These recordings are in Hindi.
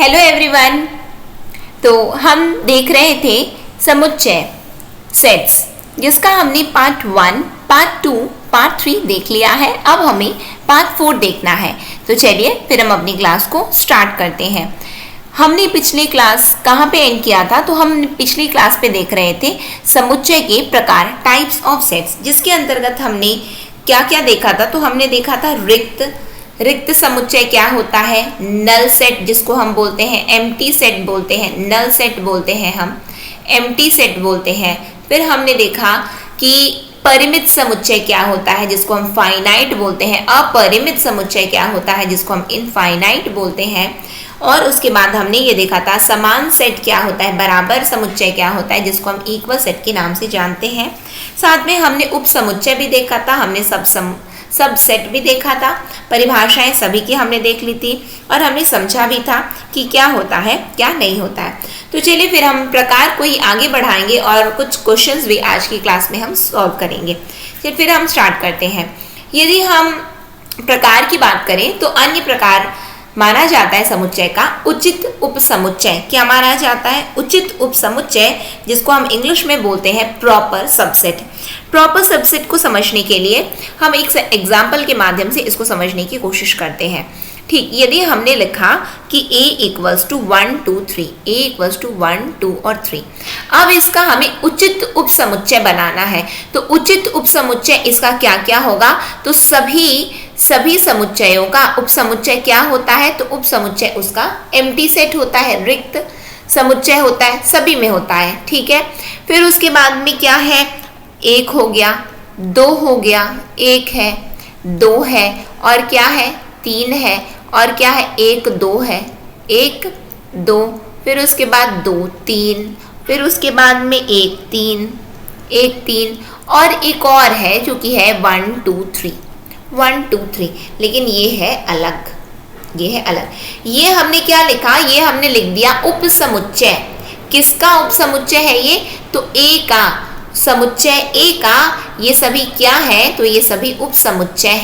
Hello everyone. तो हम देख रहे थे समुच्चय सेट्स, जिसका हमने पार्ट 1, पार्ट 2, पार्ट 3 देख लिया है। अब हमें पार्ट 4 देखना है। तो चलिए फिर हम अपनी क्लास को स्टार्ट करते हैं। हमने पिछली क्लास कहाँ पे एंड किया था? तो हम पिछली क्लास पे देख रहे थे समुच्चय के प्रकार, टाइप्स ऑफ सेट्स, जिसके अंतर्गत हमने क्या क्या देखा था। तो हमने देखा था रिक्त समुच्चय क्या होता है, नल सेट जिसको हम बोलते हैं, एम्प्टी सेट बोलते हैं, नल सेट बोलते हैं, हम एम्प्टी सेट बोलते हैं। फिर हमने देखा कि परिमित समुच्चय क्या होता है, जिसको हम फाइनाइट बोलते हैं। अपरिमित समुच्चय क्या होता है, जिसको हम इनफाइनाइट बोलते हैं। और उसके बाद हमने ये देखा था समान सेट क्या होता है, बराबर समुच्चय क्या होता है, जिसको हम इक्वल सेट के नाम से जानते हैं। साथ में हमने उप समुच्चय भी देखा था, हमने सब सेट भी देखा था, परिभाषाएं सभी की हमने देख ली थी, और हमने समझा भी था कि क्या होता है क्या नहीं होता है। तो चलिए फिर हम प्रकार को ही आगे बढ़ाएंगे और कुछ क्वेश्चंस भी आज की क्लास में हम सॉल्व करेंगे। फिर हम स्टार्ट करते हैं। यदि हम प्रकार की बात करें तो अन्य प्रकार माना जाता है समुच्चय का उचित उपसमुच्चय। क्या माना जाता है? उचित उपसमुच्चय, जिसको हम इंग्लिश में बोलते हैं प्रॉपर सबसेट। प्रॉपर सबसेट को समझने के लिए हम एक एग्जाम्पल के माध्यम से इसको समझने की कोशिश करते हैं। ठीक, यदि हमने लिखा कि a equals to 1 2 3, a equals to 1 2 और 3, अब इसका हमें उचित उपसमुच्चय बनाना है। तो उचित उपसमुच्चय इसका क्या क्या होगा? तो सभी समुच्चयों का उपसमुच्चय क्या होता है? तो उपसमुच्चय उसका एम्प्टी सेट होता है, रिक्त समुच्चय होता है, सभी में होता है। ठीक है, फिर उसके बाद में क्या है? 1 हो गया, 2 हो गया, 1 है, 2 है, और क्या है? 3 है, और क्या है? 1 2 है, 1 2, फिर उसके बाद 2 3, फिर उसके बाद में 1 3, 1 3, और एक और है जो कि है 1 2 3, 1 2 3, लेकिन ये है अलग, ये है अलग। ये हमने क्या लिखा? ये हमने लिख दिया उपसमुच्चय। किसका उपसमुच्चय है ये? तो ए का समुच्चय, ए का ये सभी क्या है? तो ये सभी उपसमुच्चय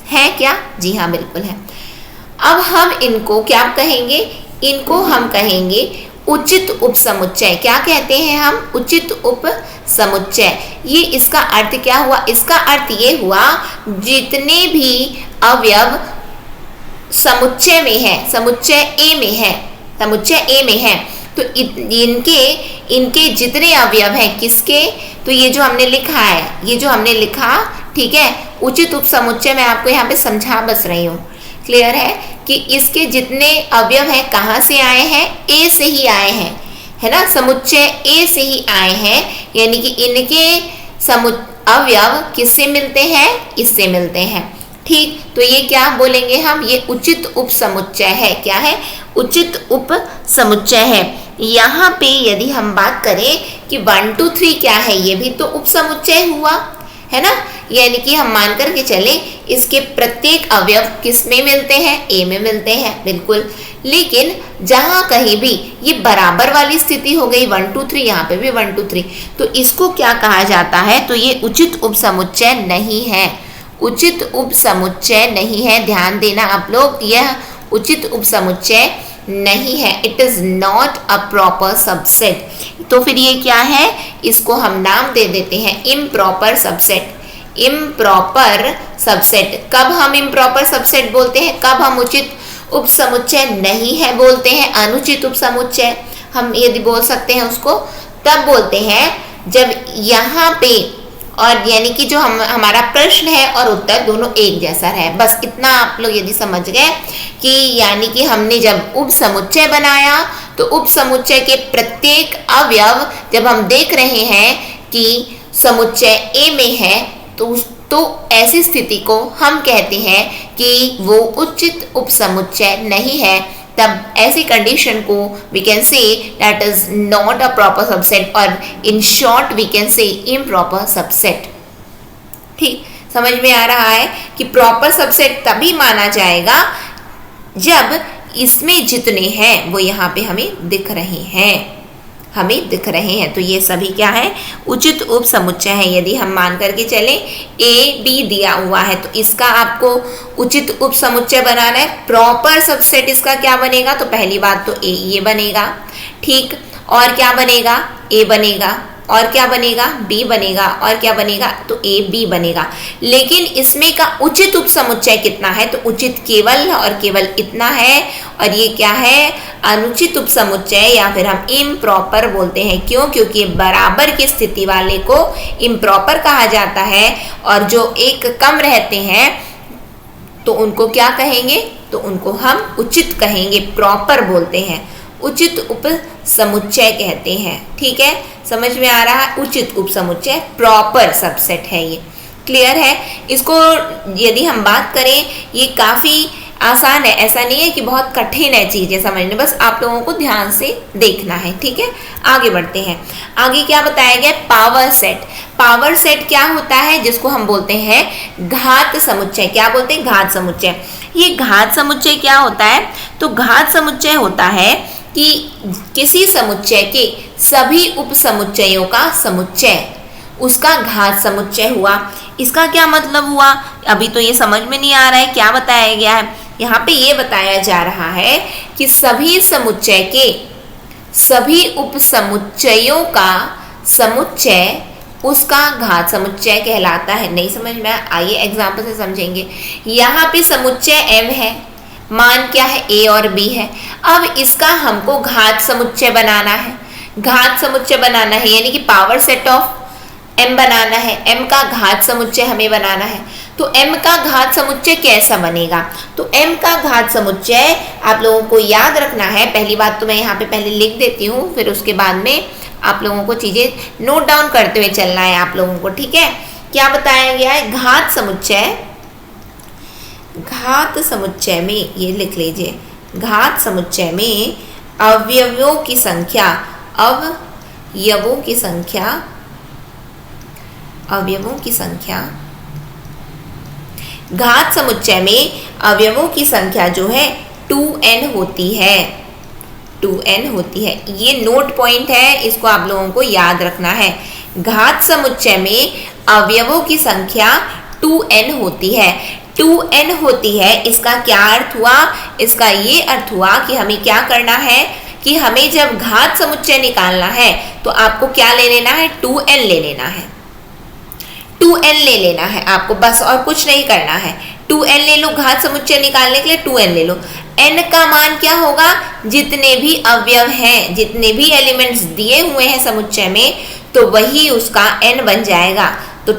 है क्या? जी हाँ, बिल्कुल है। अब हम इनको क्या कहेंगे? इनको हम कहेंगे उचित उपसमुच्चय। क्या कहते हैं हम? उचित उपसमुच्चय। ये इसका अर्थ क्या हुआ? इसका अर्थ ये हुआ जितने भी अवयव समुच्चय में है, समुच्चय ए में है, समुच्चय ए में है, तो इनके जितने अवयव हैं, किसके? तो ये जो हमने लिखा है, ये जो हमने लिखा, ठीक है, उचित उपसमुच्चय मैं आपको यहाँ पे समझा बस रही हूँ। क्लियर है कि इसके जितने अवयव हैं कहाँ से आए हैं? ए से ही आए हैं, है ना, समुच्चय ए से ही आए हैं। यानी कि इनके अवयव किससे मिलते हैं? इससे मिलते हैं। ठीक, तो ये क्या बोलेंगे हम? ये उचित उपसमुच्चय है। क्या है? उचित उपसमुच्चय है। यहाँ पे यदि हम बात करें कि 1 2 3 क्या है, ये भी तो उपसमुच्चय हुआ, है ना। यानी कि हम मान करके चले इसके प्रत्येक अवयव किस में मिलते हैं? ए में मिलते हैं, बिल्कुल। लेकिन जहां कहीं भी ये बराबर वाली स्थिति हो गई, 1 2 3, यहाँ पे भी 1 2 3, तो इसको क्या कहा जाता है? तो ये उचित उपसमुच्चय नहीं है, उचित उपसमुच्चय नहीं है। ध्यान देना आप लोग, यह उचित उपसमुच्चय नहीं है। It is not a proper subset. तो फिर ये क्या है? इसको हम नाम दे देते हैं इम्प्रॉपर सबसेट। Improper subset. कब हम इम्प्रॉपर सबसेट बोलते हैं? कब हम उचित उपसमुच्चय नहीं है बोलते हैं? अनुचित उपसमुच्चय हम यदि बोल सकते हैं उसको, तब बोलते हैं जब यहाँ पे, और यानी कि जो हमारा प्रश्न है और उत्तर दोनों एक जैसा है। बस इतना आप लोग यदि समझ गए कि यानी कि हमने जब उपसमुच्चय बनाया तो उपसमुच्चय के प्रत्येक अवयव जब हम देख रहे हैं कि समुच्चय ए में है, तो ऐसी स्थिति को हम कहते हैं कि वो उचित उपसमुच्चय नहीं है। तब ऐसी कंडीशन को we can say that is not a proper subset, और in short we can say improper subset। ठीक, समझ में आ रहा है कि प्रॉपर सबसेट तभी माना जाएगा जब इसमें जितने हैं वो यहाँ पे हमें दिख रहे हैं, हमें दिख रहे हैं। तो ये सभी क्या है, उचित उप समुच्चय है। यदि हम मान करके चले ए डी दिया हुआ है तो इसका आपको उचित उप समुच्चय बनाना है। प्रॉपर सबसेट इसका क्या बनेगा, तो पहली बात तो ए ये बनेगा, ठीक, और क्या बनेगा, ए बनेगा, और क्या बनेगा, बी बनेगा, और क्या बनेगा, तो ए बी बनेगा। लेकिन इसमें का उचित उप समुच्चय कितना है, तो उचित केवल और केवल इतना है, और ये क्या है, अनुचित उप समुच्चय या फिर हम इम्प्रॉपर बोलते हैं। क्यों, क्योंकि बराबर की स्थिति वाले को इम्प्रॉपर कहा जाता है, और जो एक कम रहते हैं तो उनको क्या कहेंगे, तो उनको हम उचित कहेंगे, प्रॉपर बोलते हैं, उचित उप समुच्चय कहते हैं। ठीक है, समझ में आ रहा है, उचित उप समुच्चय प्रॉपर सबसेट है। ये क्लियर है। इसको यदि हम बात करें, ये काफी आसान है, ऐसा नहीं है कि बहुत कठिन है चीजें समझने, बस आप लोगों को ध्यान से देखना है। ठीक है, आगे बढ़ते हैं। आगे क्या बताया गया, पावर सेट। पावर सेट क्या होता है, जिसको हम बोलते हैं घात समुच्चय। क्या बोलते हैं, घात समुच्चय। ये घात समुच्चय क्या होता है, तो घात समुच्चय होता है कि किसी समुच्चय के सभी उप समुच्चयों का समुच्चय उसका घात समुच्चय हुआ। इसका क्या मतलब हुआ, अभी तो ये समझ में नहीं आ रहा है, क्या बताया गया है यहाँ पे, ये बताया जा रहा है कि सभी समुच्चय के सभी उप समुच्चयों का समुच्चय उसका घात समुच्चय कहलाता है। नहीं समझ में आइए एग्जाम्पल से समझेंगे। यहाँ पे समुच्चय m है, मान क्या है, a और b है। अब इसका हमको घात समुच्चय बनाना है। घात समुच्चय बनाना है यानी कि पावर सेट ऑफ m बनाना है, m का घात समुच्चय हमें बनाना है। तो m का घात समुच्चय कैसा बनेगा, तो m का घात समुच्चय आप लोगों को याद रखना है। पहली बात तो मैं यहाँ पे पहले लिख देती हूँ, फिर उसके बाद में आप लोगों को चीजें नोट डाउन करते हुए चलना है आप लोगों को। ठीक है, क्या बताया गया है, घात समुच्चय, घात समुच्चय में ये लिख लीजिए, घात समुच्चय में अवयवों की संख्या, अवयवों की संख्या, अवयवों की संख्या, घात समुच्चय में अवयवों की संख्या जो है 2n होती है, 2n होती है। ये नोट पॉइंट है, इसको आप लोगों को याद रखना है। घात समुच्चय में अवयवों की संख्या 2n होती है, 2n होती है। इसका क्या अर्थ हुआ, इसका ये अर्थ हुआ कि हमें क्या करना है कि हमें जब घात समुच्चय निकालना है तो आपको क्या ले लेना है, 2n ले लेना है, 2n ले लेना है आपको, बस और कुछ नहीं करना है। 2n ले लो, घात समुच्चय निकालने के लिए 2n ले लो। n का मान क्या होगा, जितने भी अवयव हैं, जितने भी एलिमेंट्स दिए हुए हैं समुच्चय में, तो वही उसका n बन जाएगा। तो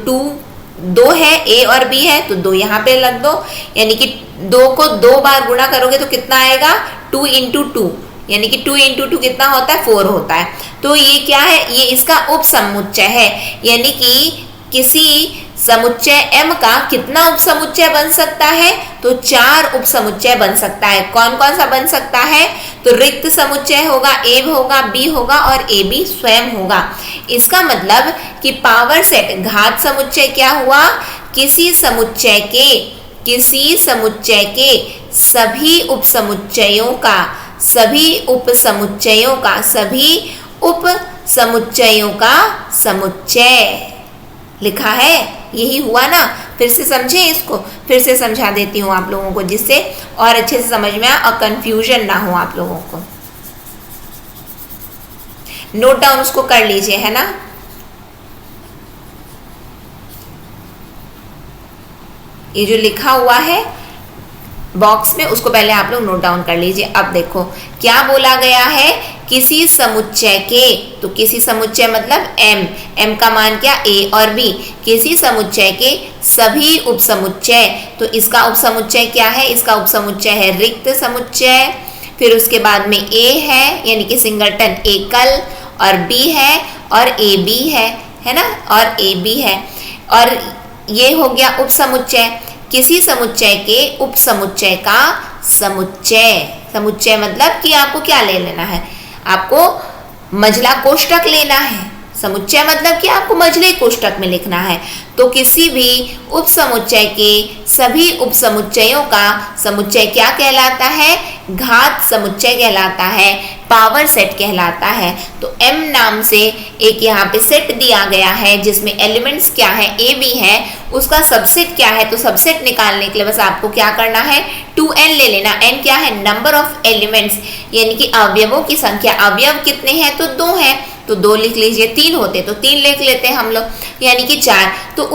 2 है, a और b है, तो 2 यहाँ पे लग दो, यानी कि 2 को 2 बार गुणा करोगे तो कितना आएगा, 2 इंटू 2, यानी कि 2 इंटू 2 कितना होता है, 4 होता है। तो ये क्या है, ये इसका उप समुच्चय है, यानी कि किसी समुच्चय m का कितना उप समुच्चय बन सकता है, तो 4 उप समुच्चय बन सकता है। कौन कौन सा बन सकता है, तो रिक्त समुच्चय होगा, a होगा, b होगा और ab स्वयं होगा। इसका मतलब कि पावर सेट घात समुच्चय क्या हुआ, किसी समुच्चय के सभी उप समुच्चयों का, सभी उप समुच्चयों का, सभी उप समुच्चयों का समुच्चय लिखा है, यही हुआ ना। फिर से समझे, इसको फिर से समझा देती हूँ आप लोगों को, जिससे और अच्छे से समझ में आए और कंफ्यूजन ना हो आप लोगों को। नोट डाउन उसको कर लीजिए, है ना। ये जो लिखा हुआ है बॉक्स में, उसको पहले आप लोग नोट डाउन कर लीजिए। अब देखो क्या बोला गया है, किसी समुच्चय के, तो किसी समुच्चय मतलब m का मान क्या, a और b, किसी समुच्चय के सभी उपसमुच्चय, तो इसका उपसमुच्चय क्या है, इसका उपसमुच्चय है रिक्त समुच्चय। फिर उसके बाद में a है यानी कि सिंगलटन एकल, और b है और ab है ना, और ab है, और ये हो गया उपसमुच्चय। किसी समुच्चय के उपसमुच्चय का समुच्चय, समुच्चय मतलब कि आपको क्या ले लेना है, आपको मझला कोष्ठक लेना है, समुच्चय मतलब कि आपको मझले कोष्ठक में लिखना है। तो किसी भी उपसमुच्चय के सभी उपसमुच्चयों का समुच्चय क्या कहलाता है? घात समुच्चय कहलाता है, पावर सेट कहलाता है। तो m नाम से एक यहाँ पे सेट दिया गया है जिसमें एलिमेंट्स क्या है? a b है। उसका सबसेट क्या है? तो सबसेट निकालने के लिए बस आपको क्या करना है? 2n ले लेना। n क्या है? नंबर ऑफ एलिमेंट्स, यानी कि अवयवों की संख्या। अवयव कितने हैं? तो 2 हैं, तो 2 लिख लीजिए। 3 होते तो 3 लिख लेते हैं हम लोग, यानी कि 4। तो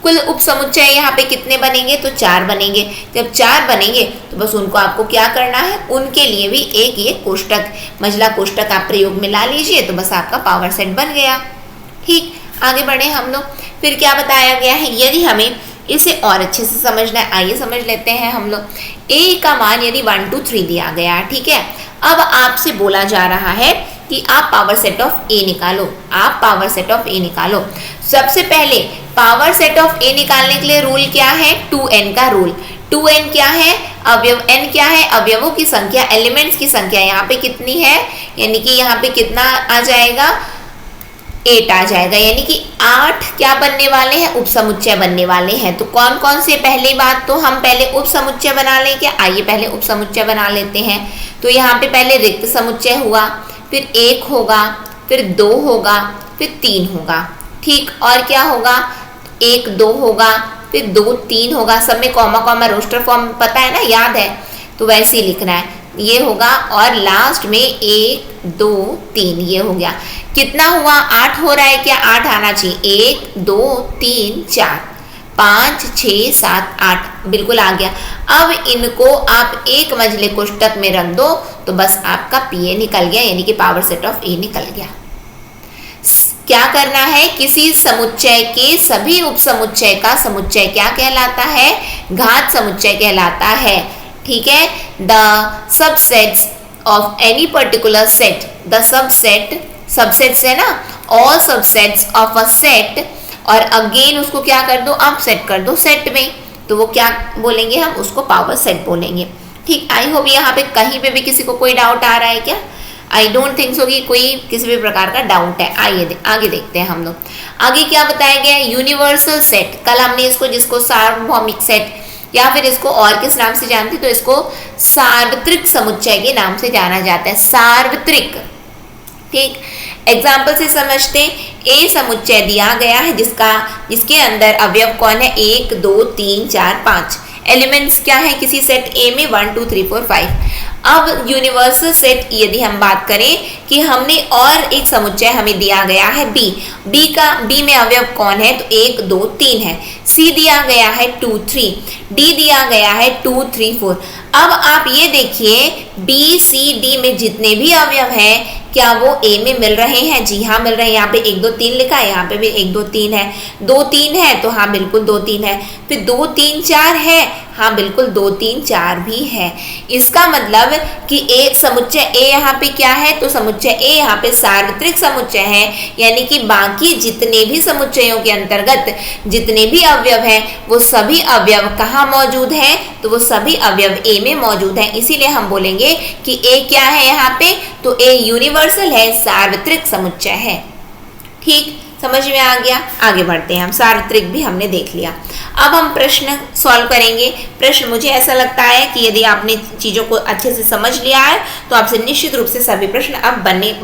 कुल उपसमुच्चय यहाँ पे कितने बनेंगे? तो 4 बनेंगे। जब 4 बनेंगे तो बस उनको आपको क्या करना है? उनके लिए भी एक ये कोष्ठक, मझला कोष्ठक आप प्रयोग में ला लीजिए, तो बस आपका पावर सेट बन गया। ठीक, आगे बढ़े हम लोग। फिर क्या बताया गया है? यदि हमें इसे और अच्छे से समझना है, आइए समझ लेते हैं हम लोग। a का मान यदि 1 2 3 दिया गया है, ठीक है। अब आपसे बोला जा रहा है कि आप पावर सेट ऑफ a निकालो। आप पावर सेट ऑफ a निकालो। सबसे पहले पावर सेट ऑफ a निकालने के लिए रूल क्या है? 2n का रूल। 2n क्या है? अवयव। n क्या है? अवयवों की संख्या, एलिमेंट्स की संख्या। यहाँ पे कितनी है? यानी कि यहाँ पे कितना आ जाएगा? 8 आ जाएगा, यानी कि 8 क्या बनने वाले हैं? उपसमुच्चय बनने वाले हैं। तो कौन कौन से? पहली बात तो हम पहले उपसमुच्चय बना लें क्या? आइए पहले उपसमुच्चय बना लेते हैं। तो यहाँ पे पहले रिक्त समुच्चय हुआ, फिर 1 होगा, फिर 2 होगा, फिर 3 होगा। ठीक, और क्या होगा? 1 2 होगा, फिर 2 3 होगा। सब में कॉमा कॉमा रोस्टर फॉर्म पता है ना, याद है? तो वैसे ही लिखना है, ये होगा। और लास्ट में 1 2 3 ये हो गया। कितना हुआ? 8 हो रहा है क्या? 8 आना चाहिए। 1 2 3 4 5 6 7 8 बिल्कुल आ गया। अब इनको आप एक मझले कोष्ठक में रख दो तो बस आपका PA निकल गया, यानी कि पावर सेट ऑफ A निकल गया। क्या करना है? किसी समुच्चय के सभी उपसमुच्चय का समुच्चय क्या कहलाता है? घात समुच्चय कहलाता है। ठीक है। The subsets of any particular set, the subsets है ना, all subsets of a set, और अगेन उसको क्या कर दो? आप सेट कर दो सेट में, तो वो क्या बोलेंगे? हम उसको पावर सेट बोलेंगे। ठीक, आई होप यहाँ पे कहीं पे भी किसी को कोई डाउट आ रहा है क्या? आई डोंट थिंक सो कि कोई किसी भी प्रकार का डाउट है। आइए आगे देखते हैं हम लोग। आगे क्या बताया गया? Universal set. कल हमने इसको, जिसको सार्वभौमिक सेट या फिर इसको और किस नाम से जानते, तो इसको सार्वत्रिक समुच्चय के नाम से जाना जाता है। सार्वत्रिक। ठीक, एग्जाम्पल से समझते। ए समुच्चय दिया गया है जिसके अंदर अवयव कौन है? 1 2 3 4 5। एलिमेंट्स क्या है किसी सेट ए में? 1 2 3 4 5। अब यूनिवर्सल सेट यदि हम बात करें कि हमने और एक समुच्चय हमें दिया गया है बी में अवयव कौन है? तो 1 2 3 है। सी दिया गया है 2 3, डी दिया गया है 2 3 4। अब आप ये देखिए बी सी डी में जितने भी अवयव हैं क्या वो ए में मिल रहे हैं? जी हाँ मिल रहे हैं। यहाँ पे 1 2 3 लिखा है, यहाँ पे भी 1 2 3 है। 2 3 है तो हाँ बिल्कुल 2 3 है। फिर 2 3 4 है, हाँ बिल्कुल 2 3 4 भी है। इसका मतलब कि एक समुच्चय ए यहाँ पे क्या है? तो समुच्चय ए यहाँ पे सार्वत्रिक समुच्चय है, यानी कि बाकी जितने भी समुच्चयों के अंतर्गत जितने भी अवयव हैं वो सभी अवयव कहाँ मौजूद हैं? तो वो सभी अवयव ए में मौजूद हैं। इसीलिए हम बोलेंगे कि ए क्या है यहाँ पे? तो ए यूनिवर्सल है, सार्वत्रिक समुच्चय है। ठीक, समझ में आ गया? आगे बढ़ते हैं हम। सार्वत्रिक भी हमने देख लिया। अब हम प्रश्न सॉल्व करेंगे। प्रश्न मुझे ऐसा लगता है कि यदि आपने चीज़ों को अच्छे से समझ लिया है तो आपसे निश्चित रूप से सभी प्रश्न अब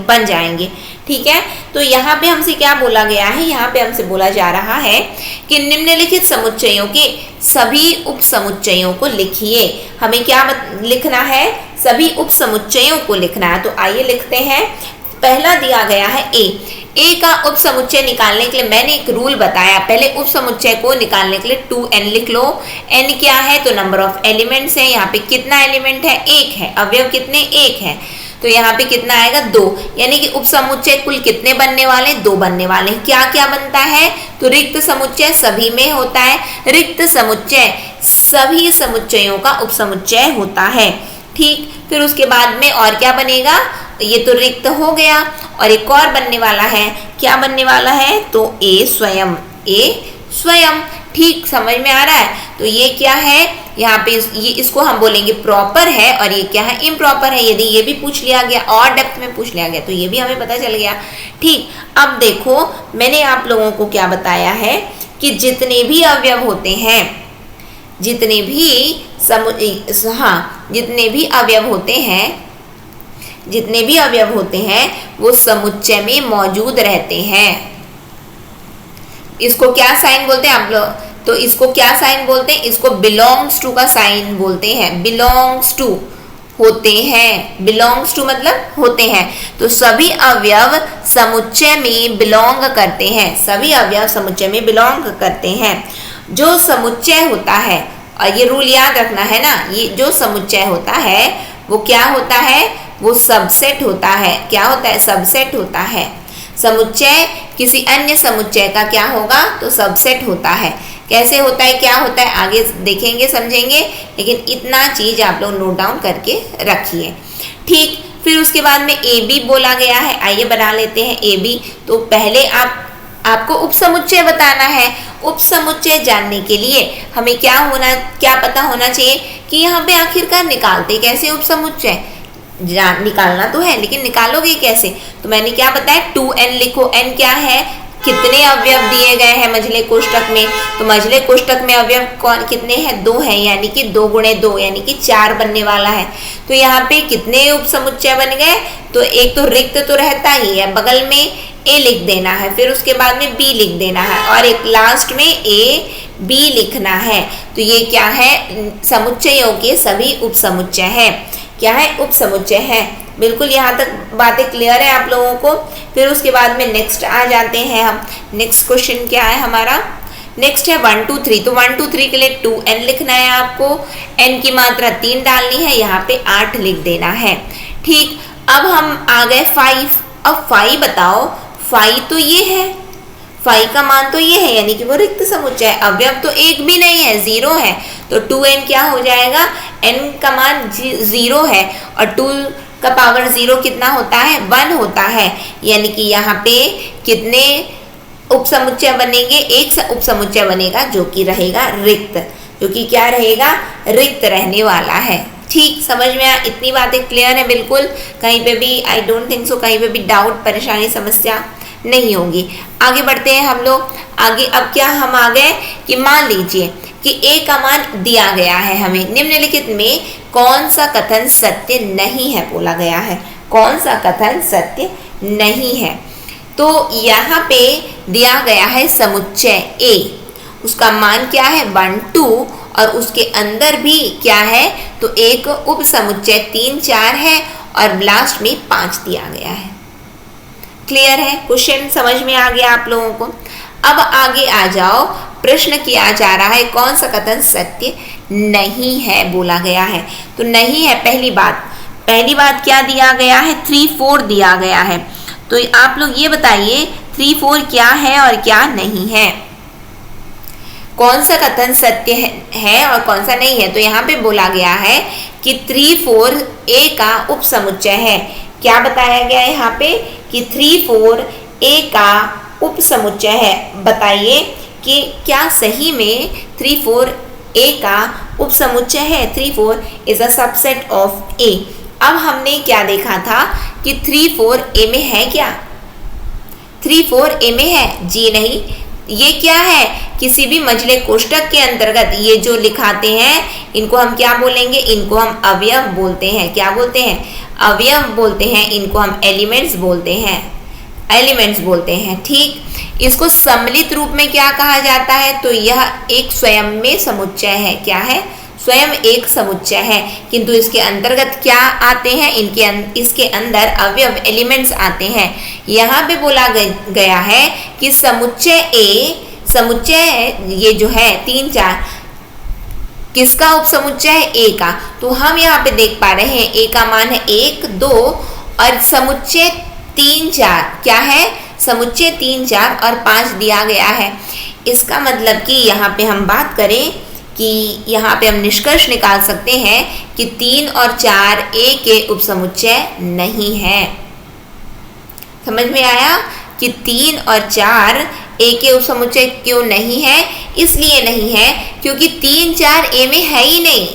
बन जाएंगे। ठीक है, तो यहाँ पे हमसे क्या बोला गया है? यहाँ पे हमसे बोला जा रहा है कि निम्नलिखित समुच्चयों के सभी उपसमुच्चयों को लिखिए। हमें क्या लिखना है? सभी उपसमुच्चयों को लिखना है। तो आइए लिखते हैं। पहला दिया गया है ए का उपसमुच्चय निकालने के लिए मैंने एक रूल बताया। पहले उपसमुच्चय को निकालने के लिए 2n लिख लो। n क्या है? तो नंबर ऑफ एलिमेंट्स है। यहाँ पे कितना एलिमेंट है? 1 है। अवयव कितने? 1 है। तो यहाँ पे कितना आएगा? 2, यानी कि उपसमुच्चय कुल कितने बनने वाले? 2 बनने वाले। क्या क्या बनता है? तो रिक्त समुच्चय सभी में होता है। रिक्त समुच्चय सभी समुच्चयों का उपसमुच्चय होता है। ठीक, फिर उसके बाद में और क्या बनेगा? ये तो रिक्त हो गया, और एक और बनने वाला है। क्या बनने वाला है? तो ए स्वयं। ठीक, समझ में आ रहा है। तो ये क्या है, यहाँ पे ये इसको हम बोलेंगे प्रॉपर है, और ये क्या है, इम्प्रॉपर है। यदि ये भी पूछ लिया गया और डेप्थ में पूछ लिया गया तो ये भी हमें पता चल गया। ठीक, अब देखो मैंने आप लोगों को क्या बताया है कि जितने भी अवयव होते हैं, जितने भी अवयव होते हैं वो समुच्चय में मौजूद रहते हैं। इसको क्या साइन बोलते हैं आप लोग, तो इसको क्या साइन बोलते हैं, इसको बिलोंग्स टू का साइन बोलते हैं। बिलोंग्स टू, होते हैं, बिलोंग्स टू मतलब होते हैं। तो सभी अवयव समुच्चय में बिलोंग करते हैं, सभी अवयव समुच्चय में बिलोंग करते हैं। जो समुच्चय होता है, और ये रूल याद रखना है ना, ये जो समुच्चय होता है वो क्या होता है, वो सबसेट होता है। क्या होता है, सबसेट होता है। समुच्चय किसी अन्य समुच्चय का क्या होगा, तो सबसेट होता है। कैसे होता है, क्या होता है, आगे देखेंगे समझेंगे, लेकिन इतना चीज आप लोग नोट डाउन करके रखिए। ठीक, फिर उसके बाद में ए बी बोला गया है। आइए बना लेते हैं ए बी। तो पहले आपको उपसमुच्चय बताना है। उपसमुच्चय जानने के लिए हमें क्या पता होना चाहिए कि यहाँ पे आखिरकार निकालते कैसे उपसमुच्चय, निकालना तो है लेकिन निकालोगे कैसे। तो मैंने क्या बताया, 2n लिखो। n क्या है, कितने अवयव दिए गए हैं मझले कोष्ठक में, तो मझले कोष्ठक में अवयव कितने हैं, 2 हैं, यानी कि 2 गुणे 2 यानी कि 4 बनने वाला है। तो यहाँ पे कितने उपसमुच्चय बन गए, तो एक तो रिक्त तो रहता ही है, बगल में ए लिख देना है, फिर उसके बाद में बी लिख देना है, और एक लास्ट में ए बी लिखना है। तो ये क्या है, समुच्चयों के सभी उपसमुच्चय है। क्या है, उपसमुच्चय है। बिल्कुल यहाँ तक बातें क्लियर है आप लोगों को। फिर उसके बाद में नेक्स्ट आ जाते हैं हम। नेक्स्ट क्वेश्चन क्या है हमारा, नेक्स्ट है 1 2 3। तो 1 2 3 के लिए 2n लिखना है आपको, n की मात्रा 3 डालनी है, यहाँ पे 8 लिख देना है। ठीक, अब हम आ गए 5। अब 5 बताओ, 5 तो ये है, 5 का मान तो ये है, यानी कि वो रिक्त समुच्चय है। अवयव तो एक भी नहीं है, 0 है। तो 2n क्या हो जाएगा, n का मान 0 है, और 2 का पावर 0 कितना होता है, 1 होता है। यानी कि यहाँ पे कितने उपसमुच्चय बनेंगे, एक उपसमुच्चय बनेगा जो कि रहेगा रिक्त, जो कि क्या रहेगा, रिक्त रहने वाला है। ठीक, समझ में आया, इतनी बातें क्लियर है बिल्कुल। कहीं पे भी आई डोंट थिंक सो कहीं पे भी डाउट, परेशानी, समस्या नहीं होगी। आगे बढ़ते हैं हम लोग। आगे अब क्या हम आ गए कि मान लीजिए कि ए का मान दिया गया है हमें, निम्नलिखित में कौन सा कथन सत्य नहीं है बोला गया है, कौन सा कथन सत्य नहीं है। तो यहाँ पे दिया गया है समुच्चय ए, उसका मान क्या है 1 2, और उसके अंदर भी क्या है, तो एक उप समुच्चय 3 4 है, और लास्ट में 5 दिया गया है। क्लियर है, क्वेश्चन समझ में आ गया आप लोगों को। अब आगे आ जाओ, प्रश्न किया जा रहा है कौन सा कथन सत्य नहीं है बोला गया है। तो नहीं है, पहली बात क्या दिया गया है, 3 4 दिया गया है। तो आप लोग ये बताइए 3 4 क्या है और क्या नहीं है, कौन सा कथन सत्य है और कौन सा नहीं है। तो यहाँ पे बोला गया है कि 3 4 ए का उपसमुच्चय है। क्या बताया गया है यहाँ पे कि 3 4 ए का उपसमुच्चय है। बताइए कि क्या सही में 3 4 ए का उपसमुच्चय है। 3 4 इज अ सबसेट ऑफ ए। अब हमने क्या देखा था कि 3 4 ए में है क्या, 3 4 ए में है, जी नहीं। ये क्या है, किसी भी मझले कोष्ठक के अंतर्गत ये जो लिखाते हैं इनको हम क्या बोलेंगे, इनको हम अवयव बोलते हैं। क्या बोलते हैं, अवयव बोलते हैं। इनको हम एलिमेंट्स बोलते हैं, एलिमेंट्स बोलते हैं। ठीक, इसको सम्मिलित रूप में क्या कहा जाता है, तो यह एक स्वयं में समुच्चय है। क्या है, स्वयं एक समुच्चय है, किंतु इसके अंतर्गत क्या आते हैं, इसके अंदर अवयव एलिमेंट्स आते हैं। यहाँ पे बोला गया है कि समुच्चय ये जो है 3 4 किसका उपसमुच्चय है, ए का। तो हम यहाँ पे देख पा रहे हैं ए का मान है 1 2, और समुच्चय 3 4 क्या है, समुच्चय 3 4 और 5 दिया गया है। इसका मतलब कि यहाँ पे हम बात करें कि यहाँ पे हम निष्कर्ष निकाल सकते हैं कि 3 और 4 ए के उपसमुच्चय नहीं है। समझ में आया कि 3 और 4 ए के उप समुच्चय क्यों नहीं है? इसलिए नहीं है क्योंकि 3 4 ए में है ही नहीं।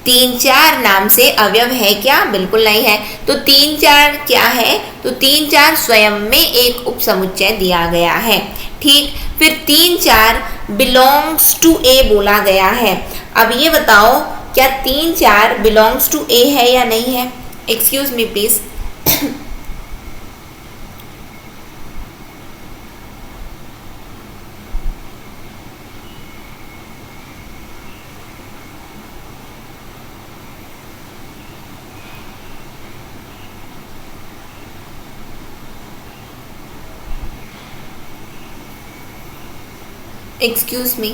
3 4 नाम से अवयव है क्या? बिल्कुल नहीं है। तो 3 4 क्या है? तो 3 4 स्वयं में एक उप समुच्चय दिया गया है। ठीक, फिर 3 4 बिलोंग्स टू ए बोला गया है। अब ये बताओ क्या 3 4 बिलोंग्स टू ए है या नहीं है? Excuse me please. Excuse me.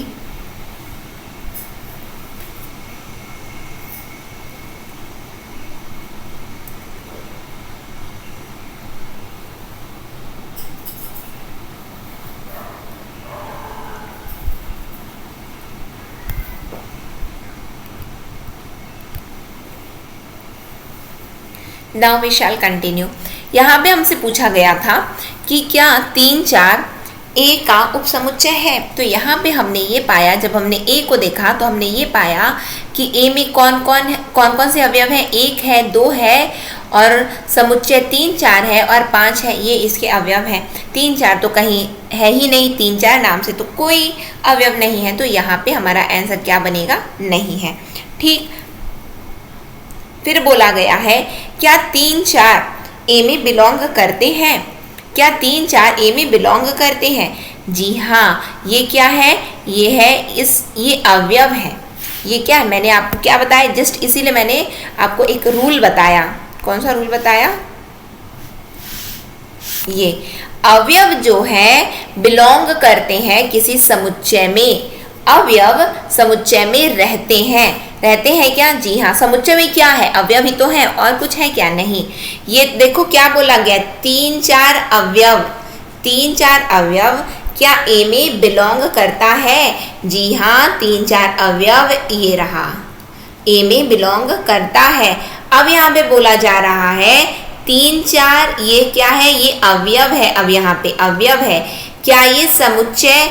Now we shall continue. यहाँ पे हमसे पूछा गया था कि क्या 3 4 ए का उपसमुच्चय है। तो यहाँ पे हमने ये पाया, जब हमने ए को देखा तो हमने ये पाया कि ए में कौन कौन से अवयव हैं? 1 है, 2 है और समुच्चय 3 4 है और 5 है, ये इसके अवयव हैं। 3 4 तो कहीं है ही नहीं, 3 4 नाम से तो कोई अवयव नहीं है, तो यहाँ पे हमारा आंसर क्या बनेगा? नहीं है। ठीक, फिर बोला गया है क्या 3 4 ए में बिलोंग करते हैं? क्या 3 4 ए में बिलोंग करते हैं? जी हाँ, ये क्या है? ये है ये अवयव है। ये क्या है? मैंने आपको क्या बताया? जस्ट इसीलिए मैंने आपको एक रूल बताया। कौन सा रूल बताया? ये अवयव जो है बिलोंग करते हैं किसी समुच्चय में। अवयव समुच्चय में रहते हैं। रहते हैं क्या? जी हाँ। समुच्चय में क्या है? अवयव ही तो है, और कुछ है क्या? नहीं। ये देखो क्या बोला गया? 3 4 अवयव। 3 4 अवयव क्या ए में बिलोंग करता है? जी हाँ, 3 4 अवयव ये रहा, ए में बिलोंग करता है। अब यहाँ पे बोला जा रहा है 3 4 ये क्या है? ये अवयव है। अब यहाँ पे अवयव है, क्या ये समुच्चय?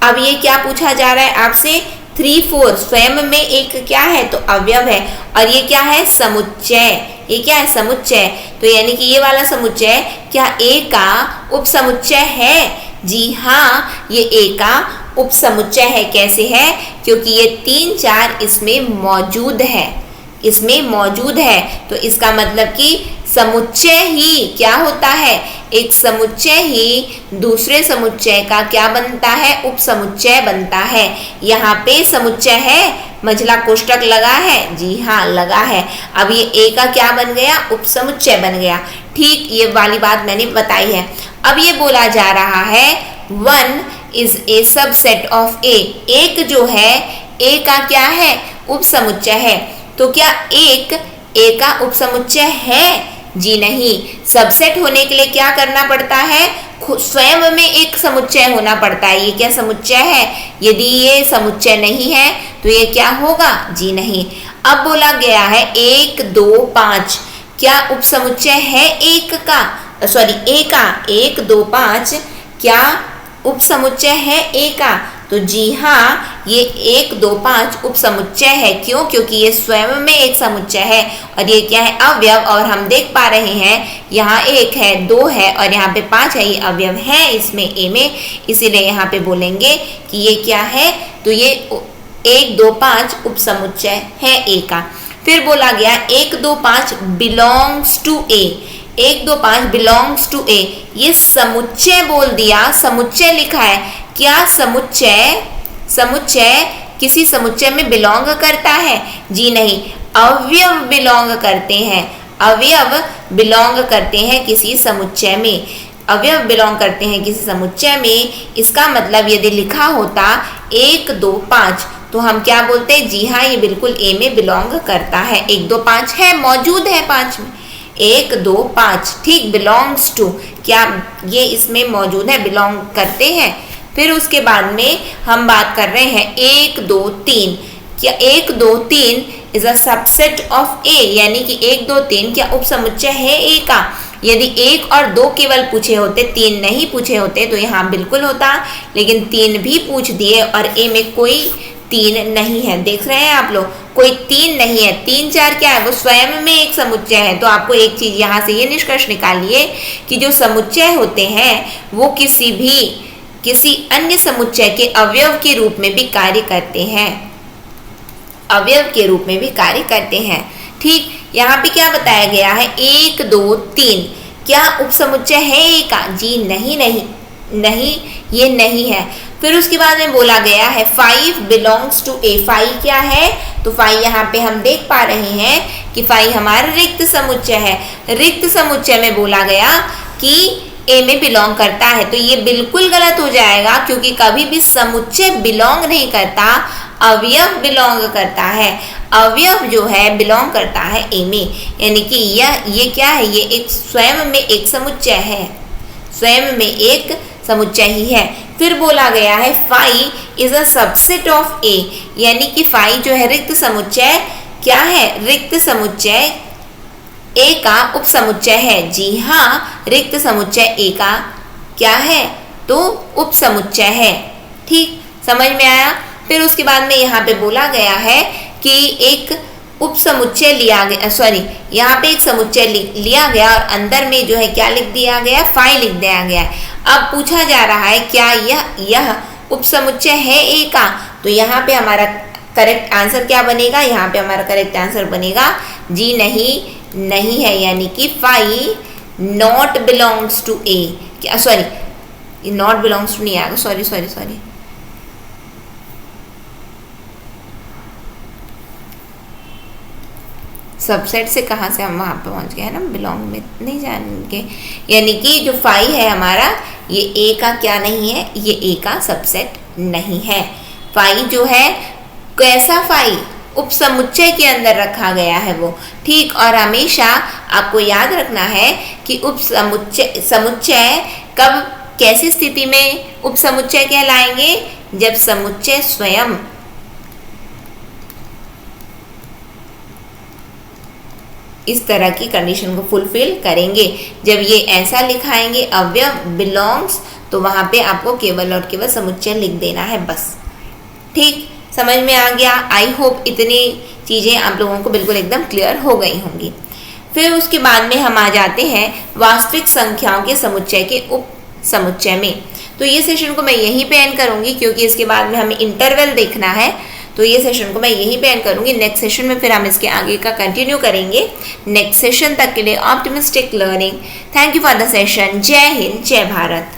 अब ये क्या पूछा जा रहा है आपसे? 3 4 स्वयं में एक क्या है? तो अवयव है। और ये क्या है? समुच्चय। ये क्या है? समुच्चय। तो यानी कि ये वाला समुच्चय क्या ए का उपसमुच्चय है? जी हाँ, ये ए का उपसमुच्चय है। कैसे है? क्योंकि ये 3 4 इसमें मौजूद है। इसमें मौजूद है, तो इसका मतलब कि समुच्चय ही क्या होता है? एक समुच्चय ही दूसरे समुच्चय का क्या बनता है? उपसमुच्चय बनता है। यहाँ पे समुच्चय है, मझला कोष्टक लगा है। जी हाँ, लगा है। अब ये ए का क्या बन गया? उपसमुच्चय बन गया। ठीक, ये वाली बात मैंने बताई है। अब ये बोला जा रहा है 1 इज ए सबसेट ऑफ ए। एक जो है ए का क्या है? उपसमुच्चय है। तो क्या एक ए का उपसमुच्चय है? जी नहीं। सबसेट होने के लिए क्या करना पड़ता है? स्वयं में एक समुच्चय होना पड़ता है। ये क्या समुच्चय है? यदि ये समुच्चय नहीं है तो ये क्या होगा? जी नहीं। अब बोला गया है 1 2 5 क्या उपसमुच्चय है एक का? सॉरी, ए का 1 2 5 क्या उपसमुच्चय है ए का? तो जी हाँ, ये 1 2 5 उपसमुच्चय है। क्यों? क्योंकि ये स्वयं में एक समुच्चय है। और ये क्या है? अवयव। और हम देख पा रहे हैं यहाँ 1 है, 2 है और यहाँ पे 5 है। ये अवयव है इसमें ए में, इसीलिए यहाँ पे बोलेंगे कि ये क्या है? तो ये 1 2 5 उपसमुच्चय है ए का। फिर बोला गया 1 2 5 belongs to A. 1 2 5 belongs to A, ये समुच्चय बोल दिया, समुच्चय लिखा है। क्या समुच्चय किसी समुच्चय में बिलोंग करता है? जी नहीं। अवयव बिलोंग करते हैं। अवयव बिलोंग करते हैं किसी समुच्चय में। अवयव बिलोंग करते हैं किसी समुच्चय में। इसका मतलब यदि लिखा होता 1 2 5 तो हम क्या बोलते? जी हाँ, ये बिल्कुल ए में बिलोंग करता है। 1 2 5 है, मौजूद है 5 में। 1 2 5 ठीक, बिलोंग्स टू, क्या ये इसमें मौजूद है? बिलोंग करते हैं। फिर उसके बाद में हम बात कर रहे हैं 1 2 3 क्या 1 2 3 इज अ सबसेट ऑफ ए, यानी कि 1 2 3 क्या उपसमुच्चय है ए का? यदि 1 और 2 केवल पूछे होते, 3 नहीं पूछे होते तो यहाँ बिल्कुल होता, लेकिन 3 भी पूछ दिए और ए में कोई 3 नहीं है। देख रहे हैं आप लोग, कोई 3 नहीं है। 3 4 क्या है, वो स्वयं में एक समुच्चय है। तो आपको एक चीज यहाँ से ये निष्कर्ष निकालिए कि जो समुच्चय होते हैं वो किसी अन्य समुच्चय के अवयव के रूप में भी कार्य करते हैं, अवयव के रूप में भी कार्य करते हैं। ठीक, यहाँ पे क्या बताया गया है, 1 2 3 क्या उपसमुच्चय है ए का? जी नहीं नहीं नहीं, ये नहीं है। फिर उसके बाद में बोला गया है 5 बिलोंग्स टू ए। 5 क्या है? तो 5 यहाँ पे हम देख पा रहे हैं कि 5 हमारा रिक्त समुच्चय है। रिक्त समुच्चय में बोला गया कि ए में बिलोंग करता है, तो ये बिल्कुल गलत हो जाएगा, क्योंकि कभी भी समुच्चय बिलोंग नहीं करता, अवयव बिलोंग करता है। अवयव जो है बिलोंग करता है ए में, यानी कि ये क्या है, ये एक स्वयं में एक समुच्चय है, स्वयं में एक समुच्चय ही है। फिर बोला गया है 5 इज अ सबसेट ऑफ ए, यानी कि 5 जो है रिक्त समुच्चय क्या है? रिक्त समुच्चय ए का उपसमुच्चय है। जी हाँ, रिक्त समुच्चय ए का क्या है? तो उपसमुच्चय है। ठीक, समझ में आया? फिर उसके बाद में यहाँ पे बोला गया है कि एक उपसमुच्चय लिया गया, सॉरी यहाँ पे एक समुच्चय लिया गया और अंदर में जो है क्या लिख दिया गया? 5 लिख दिया गया। अब पूछा जा रहा है क्या यह उपसमुच्चय है ए का? तो यहाँ पे हमारा करेक्ट आंसर क्या बनेगा? यहाँ पे हमारा करेक्ट आंसर बनेगा जी नहीं है, यानी कि 5 नॉट बिलोंग्स टू ए। क्या, सॉरी नॉट बिलोंग्स टू नहीं आएगा, सॉरी सबसेट से कहाँ से हम वहाँ पे पहुँच गए हैं ना, बिलोंग में नहीं जानेंगे। यानी कि जो 5 है हमारा, ये ए का क्या नहीं है, ये ए का सबसेट नहीं है। 5 जो है कैसा 5? उपसमुच्चय के अंदर रखा गया है वो। ठीक, और हमेशा आपको याद रखना है कि समुच्चय कब कैसी स्थिति में उपसमुच्चय कहलाएंगे? जब समुच्चय स्वयं इस तरह की कंडीशन को फुलफिल करेंगे। जब ये ऐसा लिखाएंगे अवयव बिलोंग्स, तो वहां पे आपको केवल और केवल समुच्चय लिख देना है बस। ठीक, समझ में आ गया? आई होप इतनी चीज़ें आप लोगों को बिल्कुल एकदम क्लियर हो गई होंगी। फिर उसके बाद में हम आ जाते हैं वास्तविक संख्याओं के समुच्चय के उप समुच्चय में। तो ये सेशन को मैं यहीं पे एंड करूँगी, क्योंकि इसके बाद में हमें इंटरवल देखना है। तो ये सेशन को मैं यहीं पे एंड करूँगी। नेक्स्ट सेशन में फिर हम इसके आगे का कंटिन्यू करेंगे। नेक्स्ट सेशन तक के लिए optimistic learning. Thank you for the session. जय हिंद, जय भारत।